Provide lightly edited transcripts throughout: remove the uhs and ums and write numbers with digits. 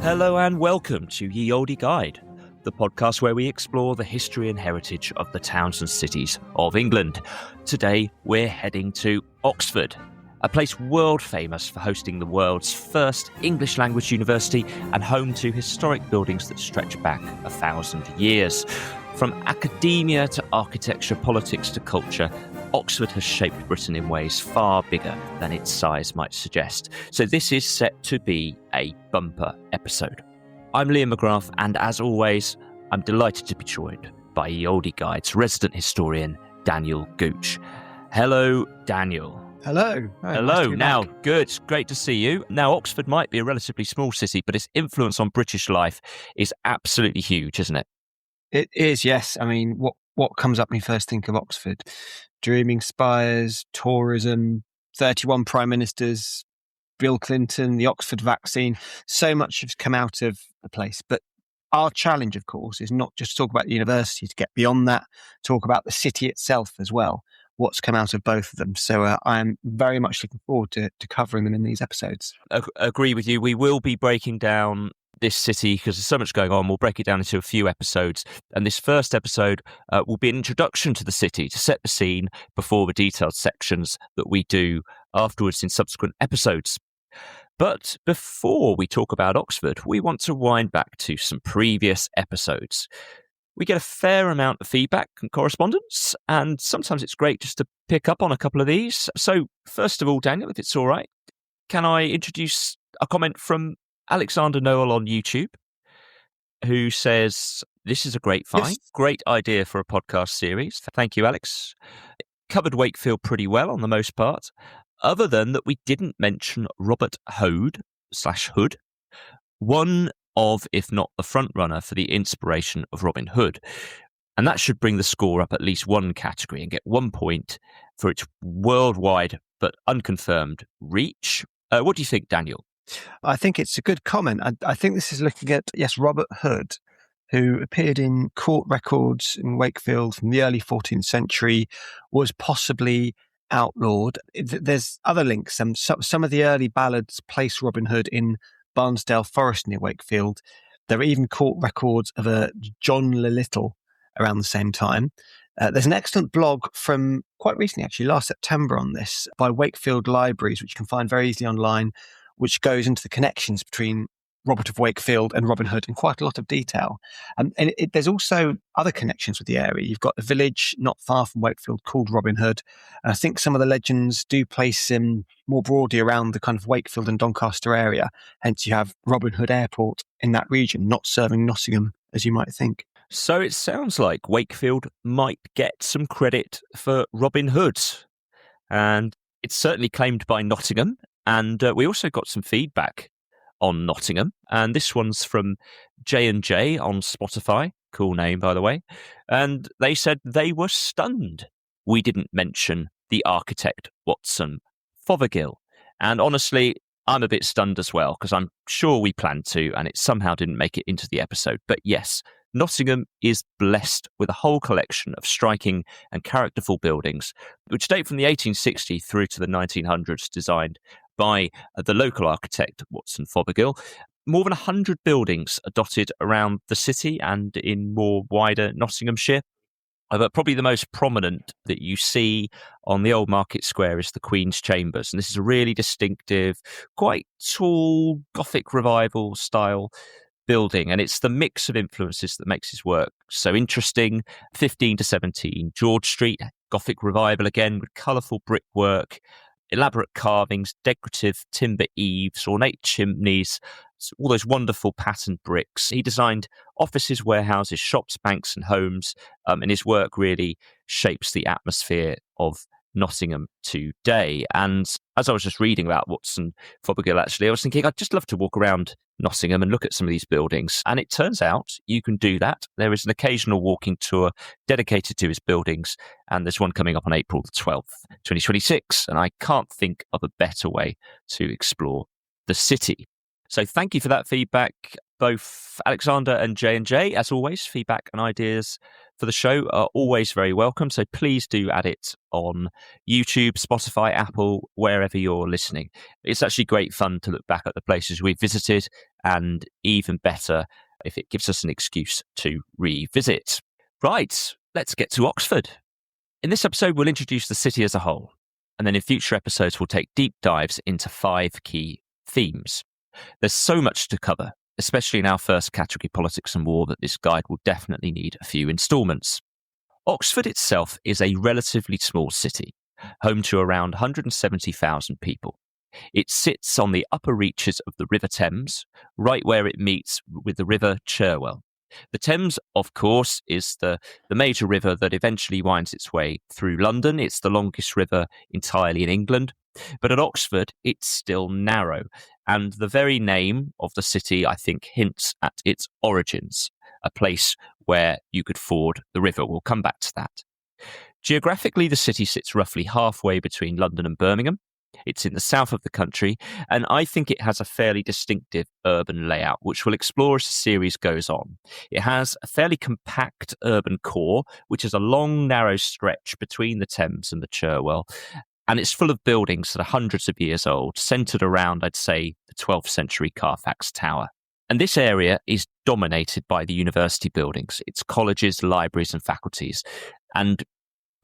Hello and welcome to Ye Olde Guide, the podcast where we explore the history and heritage of the towns and cities of England. Today we're heading to Oxford, a place world famous for hosting the world's first English language university and home to historic buildings that stretch back 1,000 years. From academia to architecture, politics to culture, Oxford has shaped Britain in ways far bigger than its size might suggest. So this is set to be a bumper episode. I'm Liam McGrath, and as always, I'm delighted to be joined by Ye Olde Guide's resident historian, Daniel Gooch. Hello, Daniel. Hello. Hello. Nice Now, back. good. Great to see you. Now, Oxford might be a relatively small city, but its influence on British life is absolutely huge, isn't it? It is, yes. I mean, what comes up when you first think of Oxford? Dreaming Spires, tourism, 31 prime ministers, Bill Clinton, the Oxford vaccine. So much has come out of the place. But our challenge, of course, is not just to talk about the university, to get beyond that, talk about the city itself as well, what's come out of both of them. So I'm very much looking forward to covering them in these episodes. Agree with you. We will be breaking down this city because there's so much going on. We'll break it down into a few episodes. And this first episode will be an introduction to the city to set the scene before the detailed sections that we do afterwards in subsequent episodes. But before we talk about Oxford, we want to wind back to some previous episodes. We get a fair amount of feedback and correspondence, and sometimes it's great just to pick up on a couple of these. So first of all, Daniel, if it's all right, can I introduce a comment from Alexander Noel on YouTube, who says, "This is a great find. Yes. Great idea for a podcast series." Thank you, Alex. Covered Wakefield pretty well on the most part, other than that we didn't mention Robert Hood, one of, if not the front runner for the inspiration of Robin Hood. And that should bring the score up at least one category and get 1 point for its worldwide but unconfirmed reach. What do you think, Daniel? I think it's a good comment. I think this is looking at, yes, Robert Hood, who appeared in court records in Wakefield from the early 14th century, was possibly outlawed. There's other links. Some of the early ballads place Robin Hood in Barnsdale Forest near Wakefield. There are even court records of a John le Little around the same time. There's an excellent blog from quite recently, actually, last September on this by Wakefield Libraries, which you can find very easily online, which goes into the connections between Robert of Wakefield and Robin Hood in quite a lot of detail. There's also other connections with the area. You've got a village not far from Wakefield called Robin Hood. I think some of the legends do place him more broadly around the kind of Wakefield and Doncaster area. Hence, you have Robin Hood Airport in that region, not serving Nottingham, as you might think. So it sounds like Wakefield might get some credit for Robin Hood. And it's certainly claimed by Nottingham. And we also got some feedback on Nottingham. And this one's from J&J on Spotify. Cool name, by the way. And they said they were stunned we didn't mention the architect, Watson Fothergill. And honestly, I'm a bit stunned as well, because I'm sure we planned to, and it somehow didn't make it into the episode. But yes, Nottingham is blessed with a whole collection of striking and characterful buildings, which date from the 1860s through to the 1900s, designed by the local architect, Watson Fothergill. More than 100 buildings are dotted around the city and in more wider Nottinghamshire. But probably the most prominent that you see on the old market square is the Queen's Chambers. And this is a really distinctive, quite tall, Gothic revival style building. And it's the mix of influences that makes his work so interesting. 15 to 17, George Street, Gothic revival again, with colourful brickwork, elaborate carvings, decorative timber eaves, ornate chimneys, all those wonderful patterned bricks. He designed offices, warehouses, shops, banks and homes, and his work really shapes the atmosphere of Nottingham today. And as I was just reading about Watson Fothergill, actually, I was thinking I'd just love to walk around Nottingham and look at some of these buildings. And it turns out you can do that. There is an occasional walking tour dedicated to his buildings, and there's one coming up on April the 12th, 2026. And I can't think of a better way to explore the city. So thank you for that feedback, both Alexander and J&J. As always, feedback and ideas for the show are always very welcome. So please do add it on YouTube, Spotify, Apple, wherever you're listening. It's actually great fun to look back at the places we've visited and even better if it gives us an excuse to revisit. Right, let's get to Oxford. In this episode, we'll introduce the city as a whole, and then in future episodes, we'll take deep dives into 5 key themes. There's so much to cover, especially in our first category, politics and war, that this guide will definitely need a few instalments. Oxford itself is a relatively small city, home to around 170,000 people. It sits on the upper reaches of the River Thames, right where it meets with the River Cherwell. The Thames, of course, is the major river that eventually winds its way through London. It's the longest river entirely in England. But at Oxford, it's still narrow. And the very name of the city, I think, hints at its origins, a place where you could ford the river. We'll come back to that. Geographically, the city sits roughly halfway between London and Birmingham. It's in the south of the country, and I think it has a fairly distinctive urban layout, which we'll explore as the series goes on. It has a fairly compact urban core, which is a long, narrow stretch between the Thames and the Cherwell, and it's full of buildings that are hundreds of years old, centred around, I'd say, the 12th century Carfax Tower. And this area is dominated by the university buildings, its colleges, libraries and faculties, and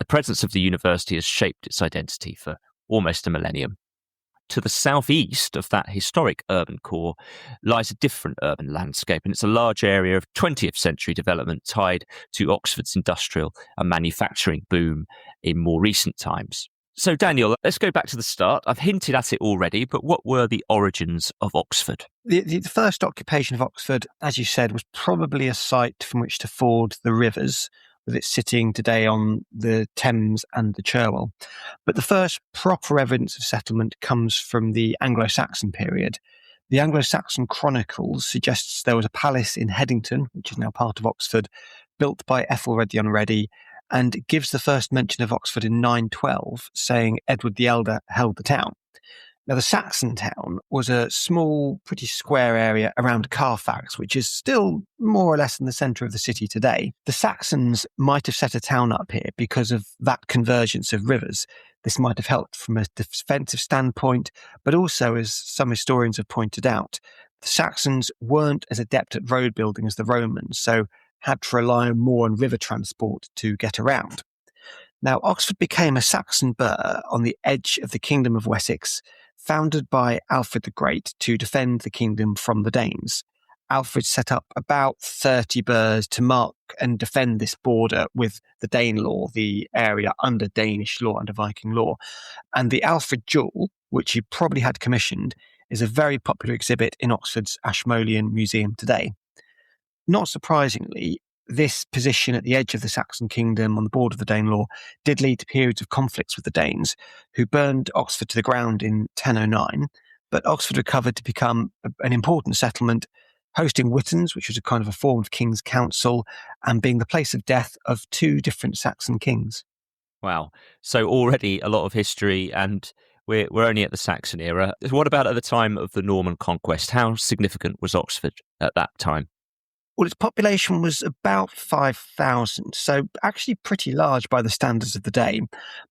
the presence of the university has shaped its identity for almost a millennium. To the southeast of that historic urban core lies a different urban landscape, and it's a large area of 20th century development tied to Oxford's industrial and manufacturing boom in more recent times. So, Daniel, let's go back to the start. I've hinted at it already, but what were the origins of Oxford? The first occupation of Oxford, as you said, was probably a site from which to ford the rivers, with it sitting today on the Thames and the Cherwell. But the first proper evidence of settlement comes from the Anglo-Saxon period. The Anglo-Saxon Chronicles suggests there was a palace in Headington, which is now part of Oxford, built by Ethelred the Unready, and gives the first mention of Oxford in 912, saying Edward the Elder held the town. Now, the Saxon town was a small, pretty square area around Carfax, which is still more or less in the centre of the city today. The Saxons might have set a town up here because of that convergence of rivers. This might have helped from a defensive standpoint, but also, as some historians have pointed out, the Saxons weren't as adept at road building as the Romans, so had to rely more on river transport to get around. Now, Oxford became a Saxon burh on the edge of the Kingdom of Wessex, founded by Alfred the Great to defend the kingdom from the Danes. Alfred set up about 30 burhs to mark and defend this border with the Danelaw, the area under Danish law, under Viking law. And the Alfred Jewel, which he probably had commissioned, is a very popular exhibit in Oxford's Ashmolean Museum today. Not surprisingly, this position at the edge of the Saxon kingdom on the border of the Danelaw did lead to periods of conflicts with the Danes, who burned Oxford to the ground in 1009, but Oxford recovered to become an important settlement, hosting Wittens, which was a kind of a form of king's council, and being the place of death of 2 different Saxon kings. Wow. So already a lot of history, and we're only at the Saxon era. What about at the time of the Norman conquest? How significant was Oxford at that time? Well, its population was about 5,000, so actually pretty large by the standards of the day,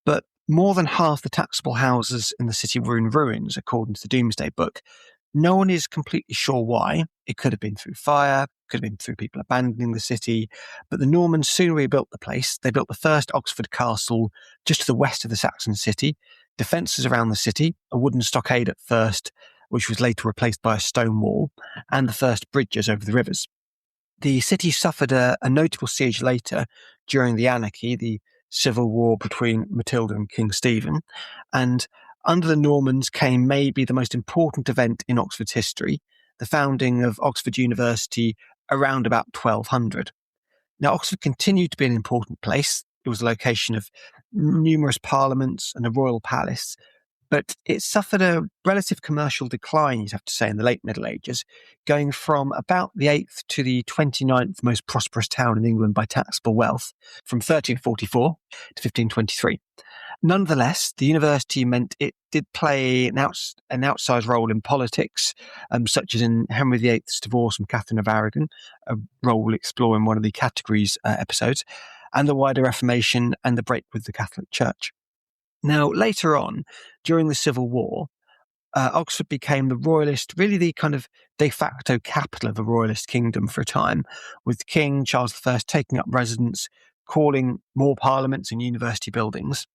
but more than half the taxable houses in the city were in ruins, according to the Domesday Book. No one is completely sure why. It could have been through fire, could have been through people abandoning the city, but the Normans soon rebuilt the place. They built the first Oxford castle just to the west of the Saxon city, defences around the city, a wooden stockade at first, which was later replaced by a stone wall, and the first bridges over the rivers. The city suffered a notable siege later during the Anarchy, the civil war between Matilda and King Stephen, and under the Normans came maybe the most important event in Oxford's history, the founding of Oxford University around about 1200. Now, Oxford continued to be an important place. It was a location of numerous parliaments and a royal palace, but it suffered a relative commercial decline, you'd have to say, in the late Middle Ages, going from about the 8th to the 29th most prosperous town in England by taxable wealth, from 1344 to 1523. Nonetheless, the university meant it did play an outsized role in politics, such as in Henry VIII's divorce from Catherine of Aragon, a role we'll explore in one of the categories episodes, and the wider Reformation and the break with the Catholic Church. Now, later on, during the Civil War, Oxford became the royalist, really the kind of de facto capital of the royalist kingdom for a time, with King Charles I taking up residence, calling more parliaments and university buildings.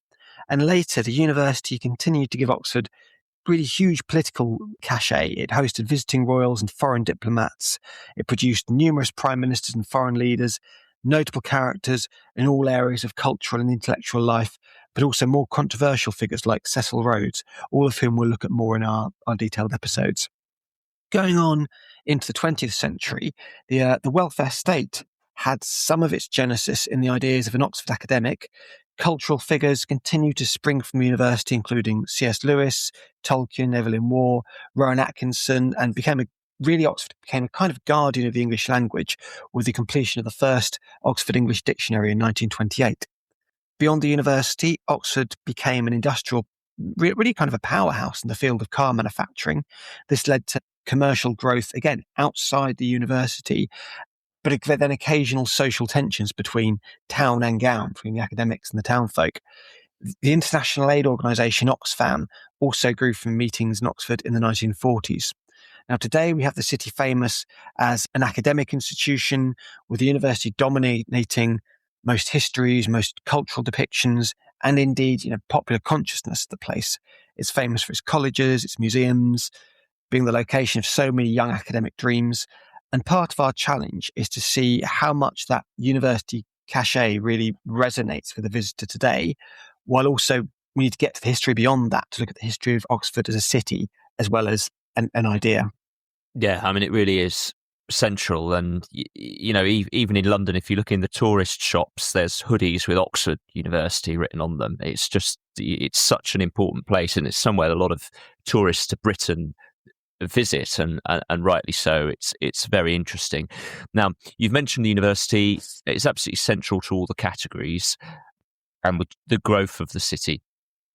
And later, the university continued to give Oxford really huge political cachet. It hosted visiting royals and foreign diplomats. It produced numerous prime ministers and foreign leaders, notable characters in all areas of cultural and intellectual life, but also more controversial figures like Cecil Rhodes, all of whom we'll look at more in our detailed episodes. Going on into the 20th century, the welfare state had some of its genesis in the ideas of an Oxford academic. Cultural figures continued to spring from the university, including C.S. Lewis, Tolkien, Evelyn Waugh, Rowan Atkinson, and Oxford became a kind of guardian of the English language with the completion of the first Oxford English Dictionary in 1928. Beyond the university, Oxford became an industrial, really kind of a powerhouse in the field of car manufacturing. This led to commercial growth, again, outside the university, but then occasional social tensions between town and gown, between the academics and the townfolk. The international aid organisation Oxfam also grew from meetings in Oxford in the 1940s. Now, today we have the city famous as an academic institution, with the university dominating most histories, most cultural depictions, and indeed, popular consciousness of the place. It's famous for its colleges, its museums, being the location of so many young academic dreams. And part of our challenge is to see how much that university cachet really resonates with the visitor today, while also we need to get to the history beyond that to look at the history of Oxford as a city, as well as an idea. Yeah, I mean, it really is central. And, even in London, if you look in the tourist shops, there's hoodies with Oxford University written on them. It's such an important place, and it's somewhere a lot of tourists to Britain visit, and rightly so. It's very interesting. Now, you've mentioned the university. It's absolutely central to all the categories and with the growth of the city.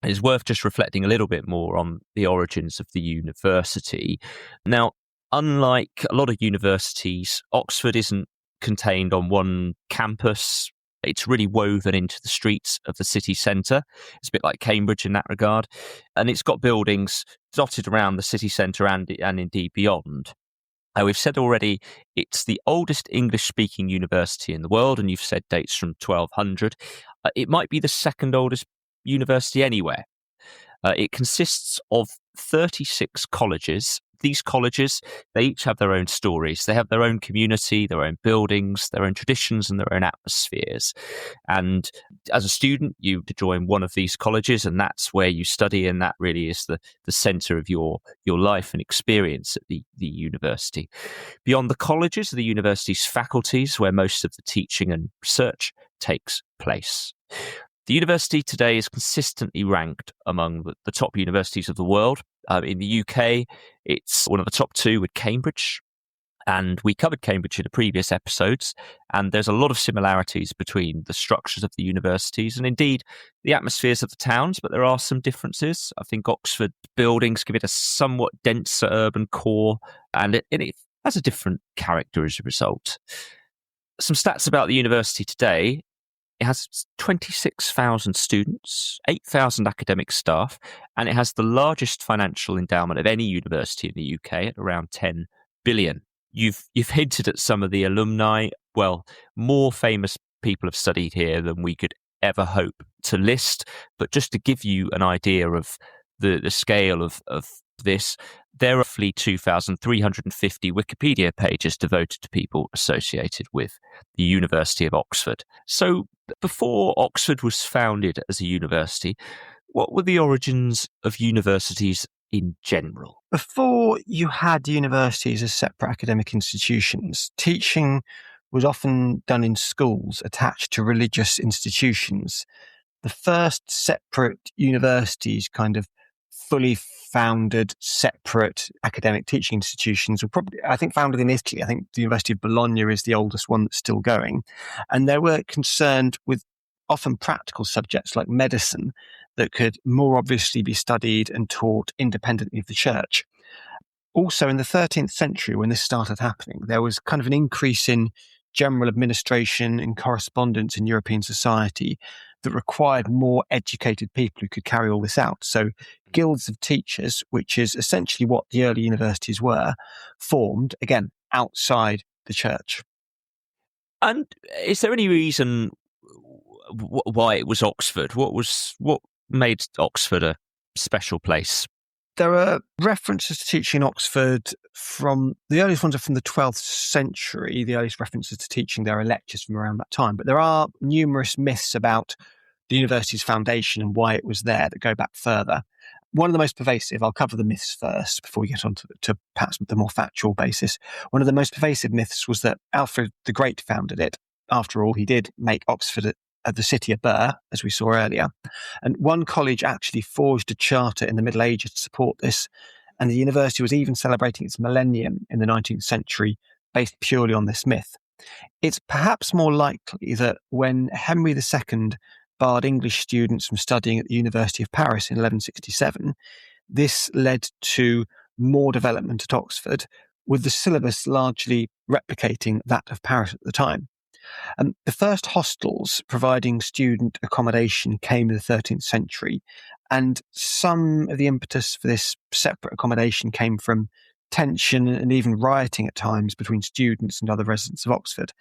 It's worth just reflecting a little bit more on the origins of the university. Now, unlike a lot of universities, Oxford isn't contained on one campus. It's really woven into the streets of the city centre. It's a bit like Cambridge in that regard. And it's got buildings dotted around the city centre and indeed beyond. We've said already it's the oldest English-speaking university in the world, and you've said dates from 1200. It might be the second oldest university anywhere. It consists of 36 colleges. These colleges, they each have their own stories. They have their own community, their own buildings, their own traditions, and their own atmospheres. And as a student, you join one of these colleges, and that's where you study, and that really is the centre of your life and experience at the university. Beyond the colleges are the university's faculties, where most of the teaching and research takes place. The university today is consistently ranked among the top universities of the world. In the UK, it's one of the top two with Cambridge. And we covered Cambridge in the previous episodes. And there's a lot of similarities between the structures of the universities and indeed the atmospheres of the towns, but there are some differences. I think Oxford buildings give it a somewhat denser urban core, and it has a different character as a result. Some stats about the university today. It has 26,000 students, 8,000 academic staff, and it has the largest financial endowment of any university in the UK at around 10 billion. You've hinted at some of the alumni. Well, more famous people have studied here than we could ever hope to list. But just to give you an idea of the scale of this, there are roughly 2,350 Wikipedia pages devoted to people associated with the University of Oxford. So before Oxford was founded as a university, what were the origins of universities in general? Before you had universities as separate academic institutions, teaching was often done in schools attached to religious institutions. The first separate universities, kind of fully founded separate academic teaching institutions, were probably, I think, founded in Italy. I think the University of Bologna is the oldest one that's still going. And they were concerned with often practical subjects like medicine that could more obviously be studied and taught independently of the church. Also, in the 13th century, when this started happening, there was kind of an increase in general administration and correspondence in European society, that required more educated people who could carry all this out. So guilds of teachers, which is essentially what the early universities were, formed, again, outside the church. And is there any reason why it was Oxford? What made Oxford a special place? There are references to teaching in Oxford from the earliest ones are from the 12th century. The earliest references to teaching there are lectures from around that time. But there are numerous myths about the university's foundation and why it was there that go back further. One of the most pervasive, I'll cover the myths first before we get on to perhaps the more factual basis. One of the most pervasive myths was that Alfred the Great founded it. After all, he did make Oxford the city a burr, as we saw earlier. And one college actually forged a charter in the Middle Ages to support this. And the university was even celebrating its millennium in the 19th century based purely on this myth. It's perhaps more likely that when Henry II barred English students from studying at the University of Paris in 1167, this led to more development at Oxford, with the syllabus largely replicating that of Paris at the time. The first hostels providing student accommodation came in the 13th century, and some of the impetus for this separate accommodation came from tension and even rioting at times between students and other residents of Oxford.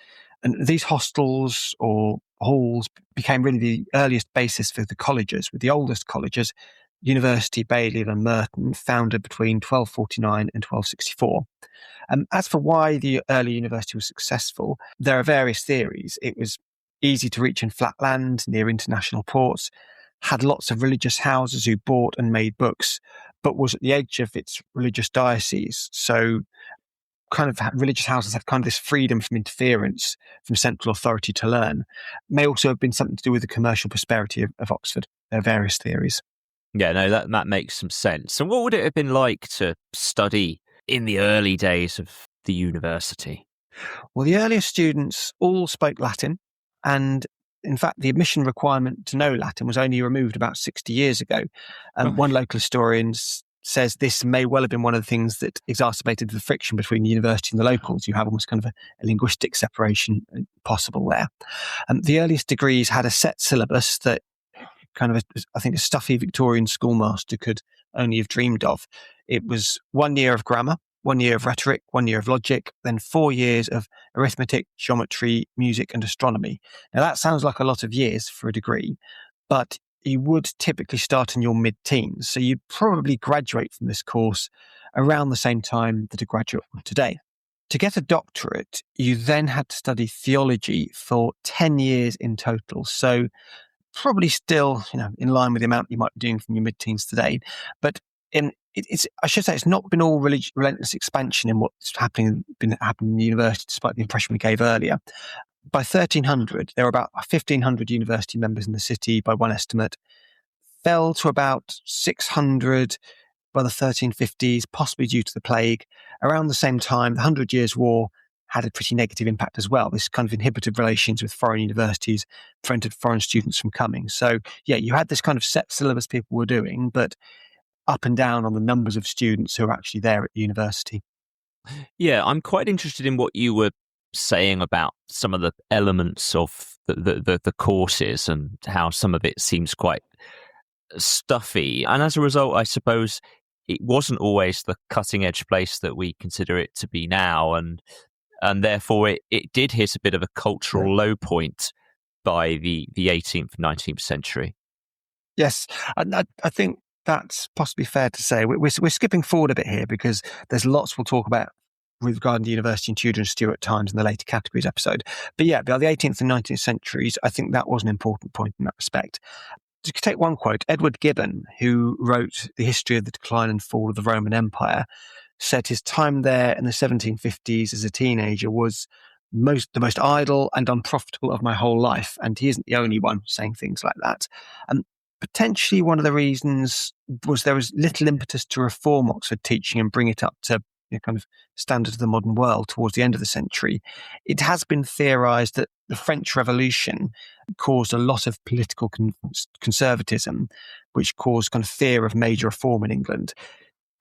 And these hostels or halls became really the earliest basis for the colleges, with the oldest colleges, University, Balliol and Merton, founded between 1249 and 1264. As for why the early university was successful, there are various theories. It was easy to reach in flat land near international ports, had lots of religious houses who bought and made books, but was at the edge of its religious diocese. So kind of religious houses had kind of this freedom from interference from central authority to learn. May also have been something to do with the commercial prosperity of Oxford. There are various theories. Yeah, no, that makes some sense. And what would it have been like to study in the early days of the university? Well, the earliest students all spoke Latin, and in fact, the admission requirement to know Latin was only removed about 60 years ago. One local historian says this may well have been one of the things that exacerbated the friction between the university and the locals. You have almost kind of a linguistic separation possible there. The earliest degrees had a set syllabus that kind of, I think, a stuffy Victorian schoolmaster could only have dreamed of. It was 1 year of grammar, 1 year of rhetoric, 1 year of logic, then 4 years of arithmetic, geometry, music, and astronomy. Now, that sounds like a lot of years for a degree, but you would typically start in your mid-teens. So you'd probably graduate from this course around the same time that a graduate would today. To get a doctorate, you then had to study theology for 10 years in total. So probably still, in line with the amount you might be doing from your mid-teens today. But I should say it's not been all relentless expansion in what's been happening in the university, despite the impression we gave earlier. By 1300, there were about 1,500 university members in the city, by one estimate, fell to about 600 by the 1350s, possibly due to the plague. Around the same time, the 100 Years' War had a pretty negative impact as well. This kind of inhibited relations with foreign universities, prevented foreign students from coming. So, yeah, you had this kind of set syllabus people were doing, but up and down on the numbers of students who are actually there at the university. Yeah, I'm quite interested in what you were saying about some of the elements of the courses and how some of it seems quite stuffy. And as a result, I suppose it wasn't always the cutting edge place that we consider it to be now. And therefore it did hit a bit of a cultural low point by the 18th, 19th century. Yes, I think that's possibly fair to say. We're skipping forward a bit here because there's lots we'll talk about with regard to the university in Tudor and Stuart times in the later categories episode. But yeah, by the 18th and 19th centuries, I think that was an important point in that respect. To take one quote, Edward Gibbon, who wrote The History of the Decline and Fall of the Roman Empire, said his time there in the 1750s as a teenager was the most idle and unprofitable of my whole life. And he isn't the only one saying things like that. And potentially one of the reasons was there was little impetus to reform Oxford teaching and bring it up to kind of standard of the modern world towards the end of the century. It has been theorized that the French Revolution caused a lot of political conservatism, which caused kind of fear of major reform in England.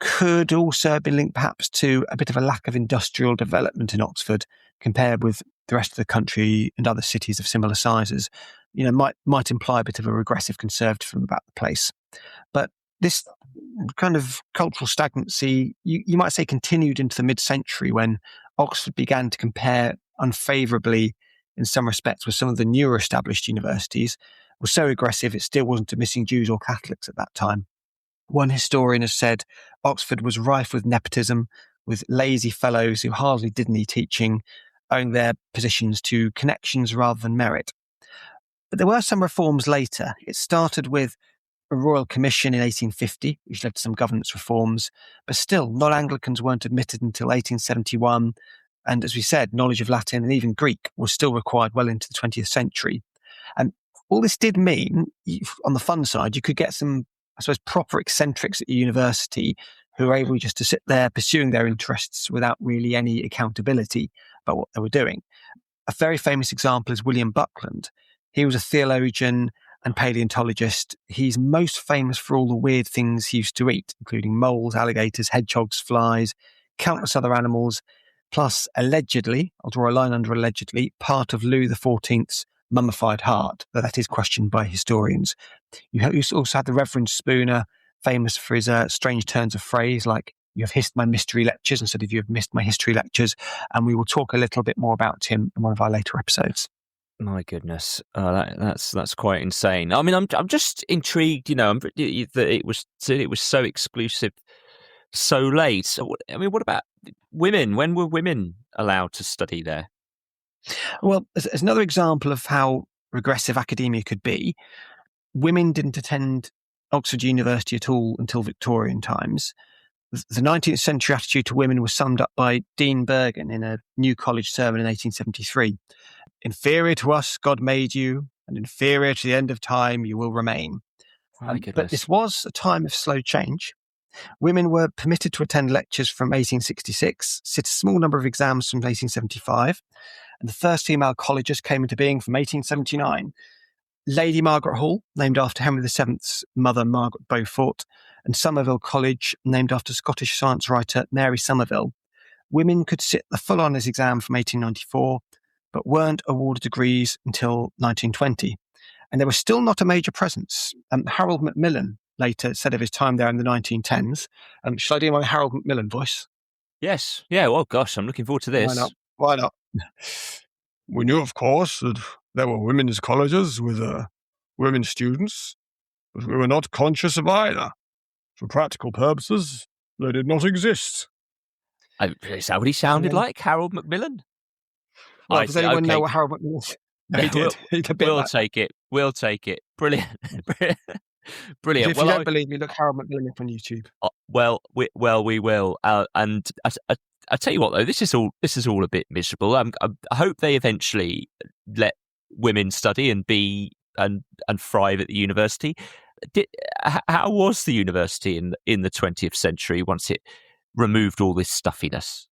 Could also have been linked perhaps to a bit of a lack of industrial development in Oxford compared with the rest of the country and other cities of similar sizes. might imply a bit of a regressive conservatism about the place. But this kind of cultural stagnancy, you might say, continued into the mid-century when Oxford began to compare unfavourably in some respects with some of the newer established universities. It was so aggressive it still wasn't admitting Jews or Catholics at that time. One historian has said Oxford was rife with nepotism, with lazy fellows who hardly did any teaching, owing their positions to connections rather than merit. But there were some reforms later. It started with a royal commission in 1850, which led to some governance reforms, but still non-Anglicans weren't admitted until 1871. And as we said, knowledge of Latin and even Greek was still required well into the 20th century. And all this did mean, on the fun side, you could get some, I suppose, proper eccentrics at your university who were able just to sit there pursuing their interests without really any accountability about what they were doing. A very famous example is William Buckland. He was a theologian and paleontologist. He's most famous for all the weird things he used to eat, including moles, alligators, hedgehogs, flies, countless other animals, plus allegedly, I'll draw a line under allegedly, part of Louis XIV's mummified heart, though that is questioned by historians. You also had the Reverend Spooner, famous for his strange turns of phrase, like, "You have hissed my mystery lectures," instead of "You have missed my history lectures." And we will talk a little bit more about him in one of our later episodes. My goodness, that's quite insane. I mean, I'm just intrigued, that it was so exclusive, so late. So, I mean, what about women? When were women allowed to study there? Well, as another example of how regressive academia could be, women didn't attend Oxford University at all until Victorian times. The 19th century attitude to women was summed up by Dean Bergen in a New College sermon in 1873. "Inferior to us, God made you, and inferior to the end of time, you will remain." But this was a time of slow change. Women were permitted to attend lectures from 1866, sit a small number of exams from 1875, and the first female colleges came into being from 1879. Lady Margaret Hall, named after Henry VII's mother, Margaret Beaufort, and Somerville College, named after Scottish science writer Mary Somerville. Women could sit the full honours exam from 1894, but weren't awarded degrees until 1920. And there was still not a major presence. Harold Macmillan later said of his time there in the 1910s. Shall I do my Harold Macmillan voice? Yes. Yeah, well, gosh, I'm looking forward to this. Why not? "We knew, of course, that there were women's colleges with women students, but we were not conscious of either. For practical purposes, they did not exist." Is that what he sounded like, Harold Macmillan? Well, does anyone know what Harold Macmillan is? No, he did. We'll take it. We'll take it. Brilliant. Brilliant. If you don't believe me, look Harold Macmillan up on YouTube. We will. And I tell you what, though, this is all a bit miserable. I hope they eventually let women study and be and thrive at the university. How was the university in the 20th century once it removed all this stuffiness?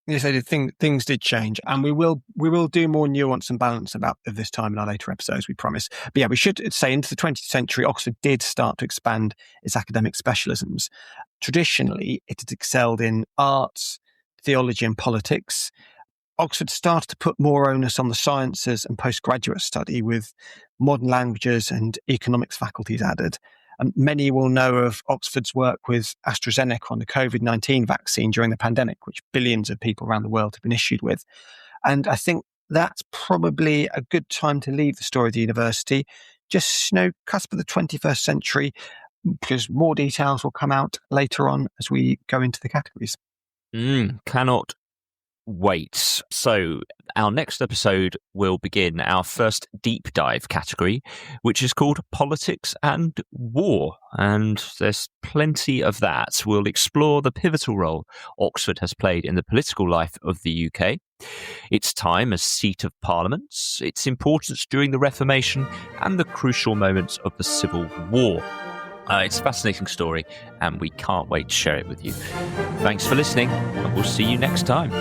Yes, I did. Things did change, and we will do more nuance and balance about this time in our later episodes, we promise. But yeah, we should say into the 20th century, Oxford did start to expand its academic specialisms. Traditionally, it had excelled in arts, theology, and politics. Oxford started to put more onus on the sciences and postgraduate study, with modern languages and economics faculties added. Many will know of Oxford's work with AstraZeneca on the COVID-19 vaccine during the pandemic, which billions of people around the world have been issued with. And I think that's probably a good time to leave the story of the university, just, cusp of the 21st century, because more details will come out later on as we go into the categories. Cannot wait. So our next episode will begin our first deep dive category, which is called Politics and War. And there's plenty of that. We'll explore the pivotal role Oxford has played in the political life of the UK, its time as seat of parliaments, its importance during the Reformation, and the crucial moments of the Civil War. It's a fascinating story, and we can't wait to share it with you. Thanks for listening, and we'll see you next time.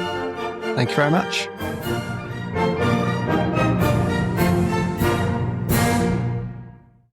Thank you very much.